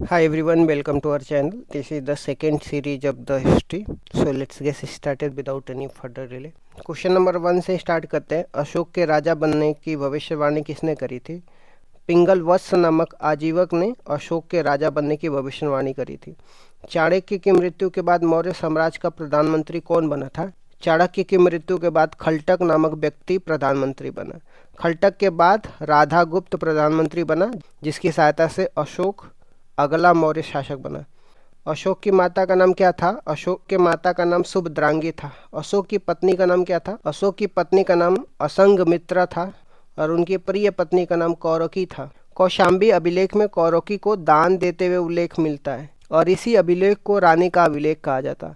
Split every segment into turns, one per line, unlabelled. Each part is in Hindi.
Hi everyone, welcome to our channel. This is the second series of the history. So let's get started without any further delay. Question number 1 से स्टार्ट करते हैं। अशोक के राजा बनने की भविष्यवाणी किसने करी थी? पिंगल वत्स नामक आजीवक ने अशोक के राजा बनने की भविष्यवाणी करी थी। चाणक्य की मृत्यु के बाद मौर्य साम्राज्य का प्रधानमंत्री कौन बना था? चाणक्य की मृत्यु के बाद खलटक नामक व्यक्ति प्रधानमंत्री बना। खलटक के बाद राधागुप्त प्रधानमंत्री बना, जिसकी सहायता से अशोक अगला मौर्य शासक बना। अशोक की माता का नाम क्या था? अशोक के माता का नाम सुभद्रांगी था। अशोक की पत्नी का नाम क्या था? अशोक की पत्नी का नाम असंगमित्रा था और उनकी प्रिय पत्नी का नाम कौरकी था। कौशाम्बी अभिलेख में कौरकी को दान देते हुए उल्लेख मिलता है और इसी अभिलेख को रानी का अभिलेख कहा जाता।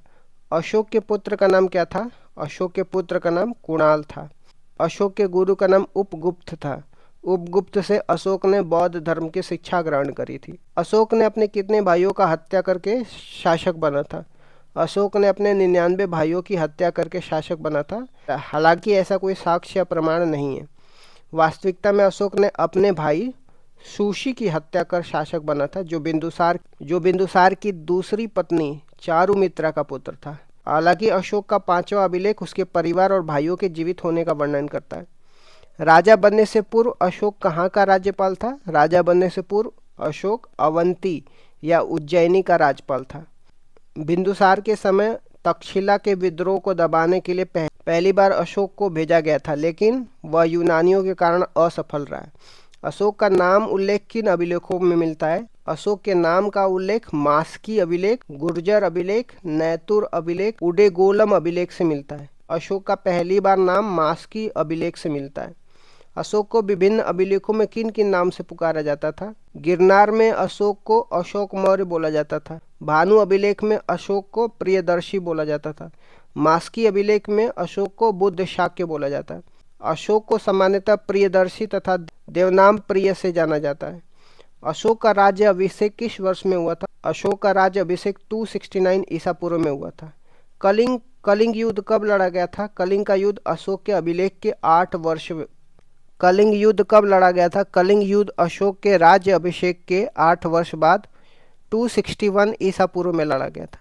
अशोक के पुत्र का नाम क्या था? अशोक के पुत्र का नाम कुणाल था। अशोक के गुरु का नाम उपगुप्त था। उपगुप्त से अशोक ने बौद्ध धर्म की शिक्षा ग्रहण करी थी। अशोक ने अपने कितने भाइयों का हत्या करके शासक बना था? अशोक ने अपने 99 भाइयों की हत्या करके शासक बना था। हालांकि ऐसा कोई साक्ष्य या प्रमाण नहीं है। वास्तविकता में अशोक ने अपने भाई सुशी की हत्या कर शासक बना था, जो बिंदुसार की दूसरी पत्नी चारुमित्रा का पुत्र था। हालांकि अशोक का 5वां अभिलेख उसके परिवार और भाइयों के जीवित होने का वर्णन करता है। राजा बनने से पूर्व अशोक कहाँ का राज्यपाल था? राजा बनने से पूर्व अशोक अवंती या उज्जैनी का राज्यपाल था। बिंदुसार के समय तक्षशिला के विद्रोह को दबाने के लिए पहली बार अशोक को भेजा गया था, लेकिन वह यूनानियों के कारण असफल रहा। अशोक का नाम उल्लेख किन अभिलेखों में मिलता है? अशोक के नाम का उल्लेख मास्की अभिलेख, गुर्जर अभिलेख, नैतुर अभिलेख, उडेगोलम अभिलेख से मिलता है। अशोक का पहली बार नाम मास्की अभिलेख से मिलता है। अशोक को विभिन्न अभिलेखों में किन किन नाम से पुकारा जाता था? गिरनार में अशोक को अशोक मौर्य बोला जाता था। भानु अभिलेख में अशोक को प्रियदर्शी बोला जाता था। मास्की अभिलेख में अशोक को बुद्ध शाक्य बोला जाता है। अशोक को सामान्यतः प्रियदर्शी तथा देवनाम प्रिय से जाना जाता है। अशोक का राज्य अभिषेक किस वर्ष में हुआ था? अशोक का राज्य अभिषेक 269 ईसा पूर्व में हुआ था। कलिंग युद्ध कब लड़ा गया था? कलिंग का युद्ध अशोक के अभिलेख के 8 वर्ष कलिंग युद्ध कब लड़ा गया था? कलिंग युद्ध अशोक के राज्य अभिषेक के 8 वर्ष बाद 261 ईसा पूर्व में लड़ा गया था।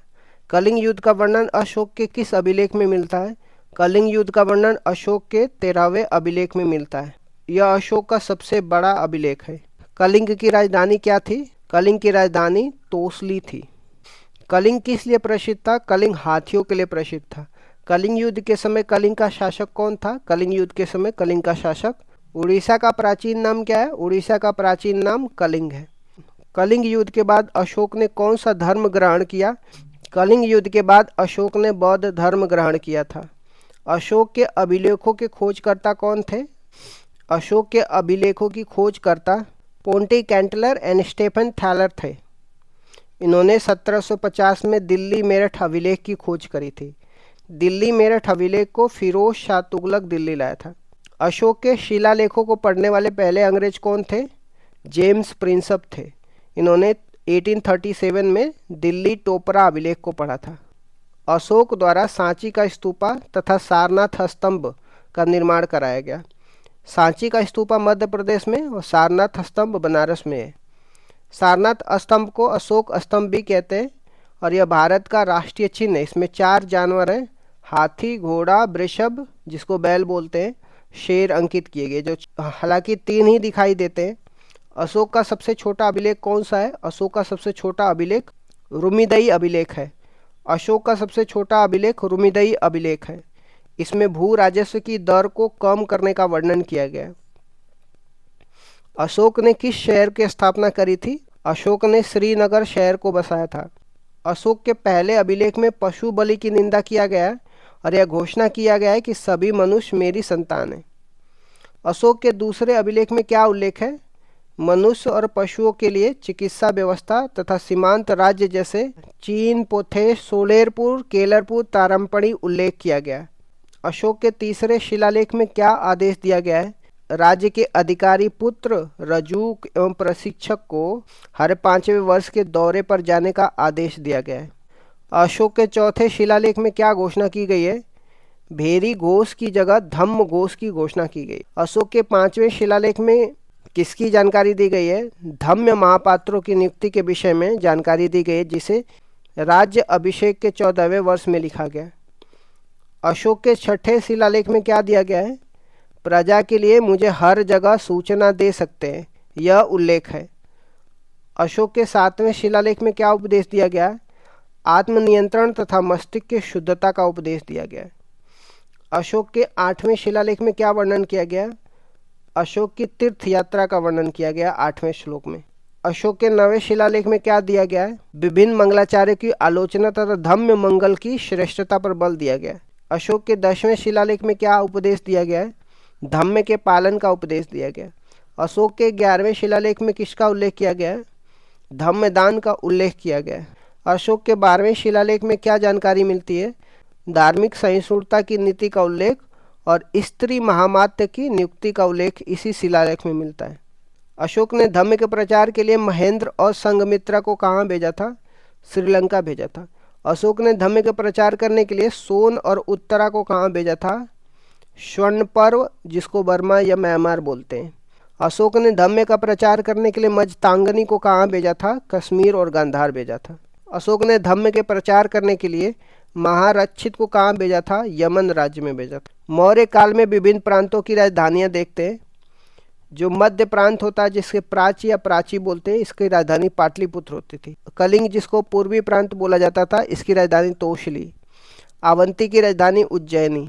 कलिंग युद्ध का वर्णन अशोक के किस अभिलेख में मिलता है? कलिंग युद्ध का वर्णन अशोक के 13वें अभिलेख में मिलता है। यह अशोक का सबसे बड़ा अभिलेख है। कलिंग की राजधानी क्या थी? कलिंग की राजधानी तोसली थी। कलिंग किस लिए प्रसिद्ध था? कलिंग हाथियों के लिए प्रसिद्ध था। कलिंग युद्ध के समय कलिंग का शासक कौन था? कलिंग युद्ध के समय कलिंग का शासक उड़ीसा का प्राचीन नाम क्या है? उड़ीसा का प्राचीन नाम कलिंग है। कलिंग युद्ध के बाद अशोक ने कौन सा धर्म ग्रहण किया? कलिंग युद्ध के बाद अशोक ने बौद्ध धर्म ग्रहण किया था। अशोक के अभिलेखों के खोजकर्ता कौन थे? अशोक के अभिलेखों की खोजकर्ता पोंटी कैंटलर एंड स्टेफन थैलर थे। इन्होंने 1750 में दिल्ली मेरठ अभिलेख की खोज करी थी। दिल्ली मेरठ अभिलेख को फिरोज शाह तुगलक दिल्ली लाया था। अशोक के शिलालेखों को पढ़ने वाले पहले अंग्रेज कौन थे? जेम्स प्रिंसप थे। इन्होंने 1837 में दिल्ली टोपरा अभिलेख को पढ़ा था। अशोक द्वारा सांची का स्तूपा तथा सारनाथ स्तंभ का निर्माण कराया गया। सांची का स्तूपा मध्य प्रदेश में और सारनाथ स्तंभ बनारस में है। सारनाथ स्तंभ को अशोक स्तंभ भी कहते हैं और यह भारत का राष्ट्रीय चिन्ह है। इसमें 4 जानवर हैं, हाथी, घोड़ा, वृषभ जिसको बैल बोलते हैं, शेर अंकित किए गए, जो हालांकि 3 ही दिखाई देते हैं। अशोक का सबसे छोटा अभिलेख कौन सा है? अशोक का सबसे छोटा अभिलेख रुमिदई अभिलेख है। अशोक का सबसे छोटा अभिलेख रुमिदई अभिलेख है। इसमें भू राजस्व की दर को कम करने का वर्णन किया गया है। अशोक ने किस शहर की स्थापना करी थी? अशोक ने श्रीनगर शहर को बसाया था। अशोक के पहले अभिलेख में पशु बलि की निंदा किया गया है और यह घोषणा किया गया है कि सभी मनुष्य मेरी संतान है। अशोक के दूसरे अभिलेख में क्या उल्लेख है? मनुष्य और पशुओं के लिए चिकित्सा व्यवस्था तथा सीमांत राज्य जैसे चीन, पोथेस, सोलेरपुर, केलरपुर, तारमपणी उल्लेख किया गया है। अशोक के तीसरे शिलालेख में क्या आदेश दिया गया है? राज्य के अधिकारी पुत्र, रजूक एवं प्रशिक्षक को हर 5वें वर्ष के दौरे पर जाने का आदेश दिया गया है। अशोक के चौथे शिलालेख में क्या घोषणा की गई है? भेरी घोष की जगह धम्म घोष की घोषणा की गई। अशोक के 5वें शिलालेख में किसकी जानकारी दी गई है? धम्म महापात्रों की नियुक्ति के विषय में जानकारी दी गई है, जिसे राज्य अभिषेक के 14वें वर्ष में लिखा गया। अशोक के 6ठे शिलालेख में क्या दिया गया है? प्रजा के लिए मुझे हर जगह सूचना दे सकते हैं, यह उल्लेख है। अशोक के 7वें शिलालेख में क्या उपदेश दिया गया है? आत्मनियंत्रण तथा मस्तिष्क की शुद्धता का उपदेश दिया गया है। अशोक के 8वें शिलालेख में क्या वर्णन किया गया? अशोक की तीर्थ यात्रा का वर्णन किया गया 8वें श्लोक में। अशोक के 9वें शिलालेख में क्या दिया गया है? विभिन्न मंगलाचार्य की आलोचना तथा धम्म मंगल की श्रेष्ठता पर बल दिया गया है। अशोक के 10वें शिलालेख में क्या उपदेश दिया गया है? धम्म के पालन का उपदेश दिया गया। अशोक के 11वें शिलालेख में किसका उल्लेख किया गया है? धम्मदान का उल्लेख किया गया है। अशोक के 12वें शिलालेख में क्या जानकारी मिलती है? धार्मिक सहिष्णुता की नीति का उल्लेख और स्त्री महामात्य की नियुक्ति का उल्लेख इसी शिलालेख में मिलता है। अशोक ने धम्म के प्रचार के लिए महेंद्र और संघमित्रा को कहाँ भेजा था? श्रीलंका भेजा था। अशोक ने धम्म के प्रचार करने के लिए सोन और उत्तरा को कहाँ भेजा था? स्वर्ण पर्व, जिसको बर्मा या म्यांमार बोलते हैं। अशोक ने धम्म का प्रचार करने के लिए मजतांगनी को कहाँ भेजा था? कश्मीर और गांधार भेजा था। अशोक ने धम्म के प्रचार करने के लिए महारक्षित को कहाँ भेजा था? यमन राज्य में भेजा था। मौर्य काल में विभिन्न प्रांतों की राजधानियां देखते हैं। जो मध्य प्रांत होता है, जिसके प्राची या प्राची बोलते हैं, इसकी राजधानी पाटलिपुत्र होती थी। कलिंग, जिसको पूर्वी प्रांत बोला जाता था, इसकी राजधानी तोशली। अवंती की राजधानी उज्जैनी।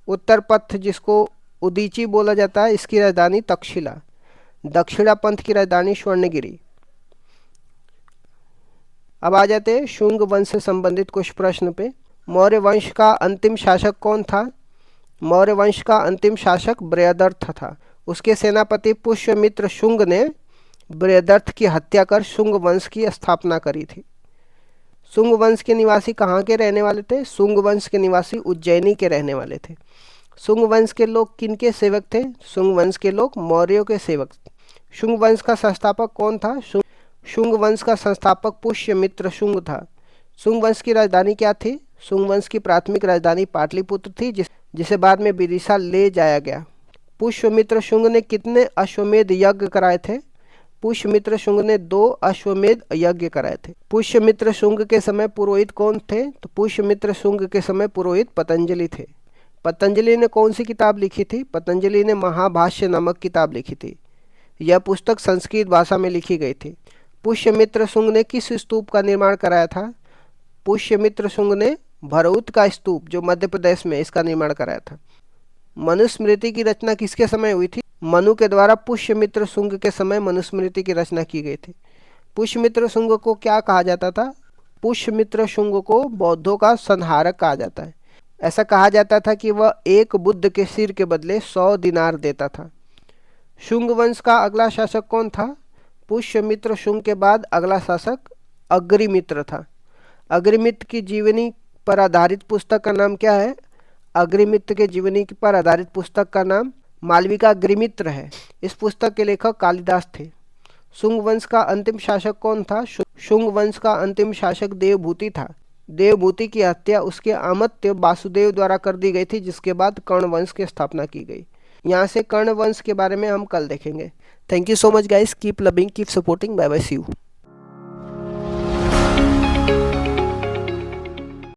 उत्तर पथ, जिसको उदीची बोला जाता है, इसकी राजधानी तक्षशिला। दक्षिणा पंथ की राजधानी स्वर्णगिरी। अब आ जाते हैं शुंग वंश से संबंधित कुछ प्रश्न पे। मौर्य वंश का अंतिम शासक कौन था? मौर्य वंश का अंतिम शासक बृहदर्थ था। उसके सेनापति पुष्यमित्र शुंग ने बृहदर्थ की हत्या कर शुंग वंश की स्थापना करी थी। शुंग वंश के निवासी कहाँ के रहने वाले थे? शुंग वंश के निवासी उज्जैनी के रहने वाले थे। शुंग वंश के लोग किनके सेवक थे? शुंग वंश के लोग मौर्यों के सेवक। शुंग वंश का संस्थापक कौन था? शुंग वंश का संस्थापक पुष्यमित्र शुंग था। शुंग वंश की राजधानी क्या थी? शुंग वंश की प्राथमिक राजधानी पाटलिपुत्र थी, जिसे बाद में विदिशा ले जाया गया। पुष्यमित्र शुंग ने कितने अश्वमेध यज्ञ कराए थे? पुष्यमित्र शुंग ने 2 अश्वमेध यज्ञ कराए थे। पुष्यमित्र शुंग के समय पुरोहित कौन थे? तो पुष्यमित्र शुंग के समय पुरोहित पतंजलि थे। पतंजलि ने कौन सी किताब लिखी थी? पतंजलि ने महाभाष्य नामक किताब लिखी थी। यह पुस्तक संस्कृत भाषा में लिखी गई थी। पुष्यमित्र शुंग ने किस स्तूप का निर्माण कराया था? पुष्यमित्र शुंग ने भरऊत का स्तूप, जो मध्य प्रदेश में, इसका निर्माण कराया था। मनुस्मृति की रचना किसके समय हुई थी? मनु के द्वारा पुष्यमित्र शुंग के समय मनुस्मृति की रचना की गई थी। पुष्यमित्र शुंग को क्या कहा जाता था? पुष्यमित्र शुंग को बौद्धों का संहारक कहा जाता है। ऐसा कहा जाता था कि वह एक बुद्ध के सिर के बदले 100 दिनार देता था। शुंग वंश का अगला शासक कौन था? पुष्यमित्र शुंग के बाद अगला शासक अग्रिमित्र था। अग्रिमित्र की जीवनी पर आधारित पुस्तक का नाम क्या है? अग्रिमित्र के जीवनी पर आधारित पुस्तक का नाम मालविका अग्रिमित्र है। इस पुस्तक के लेखक कालिदास थे। शुंग वंश का अंतिम शासक कौन था? शुंग वंश का अंतिम शासक देवभूति था। देवभूति की हत्या उसके अमात्य वासुदेव द्वारा कर दी गई थी, जिसके बाद कर्ण वंश की स्थापना की गई। यहाँ से कर्ण वंश के बारे में हम कल देखेंगे। Thank you so much guys, keep loving, keep supporting, bye bye, see you.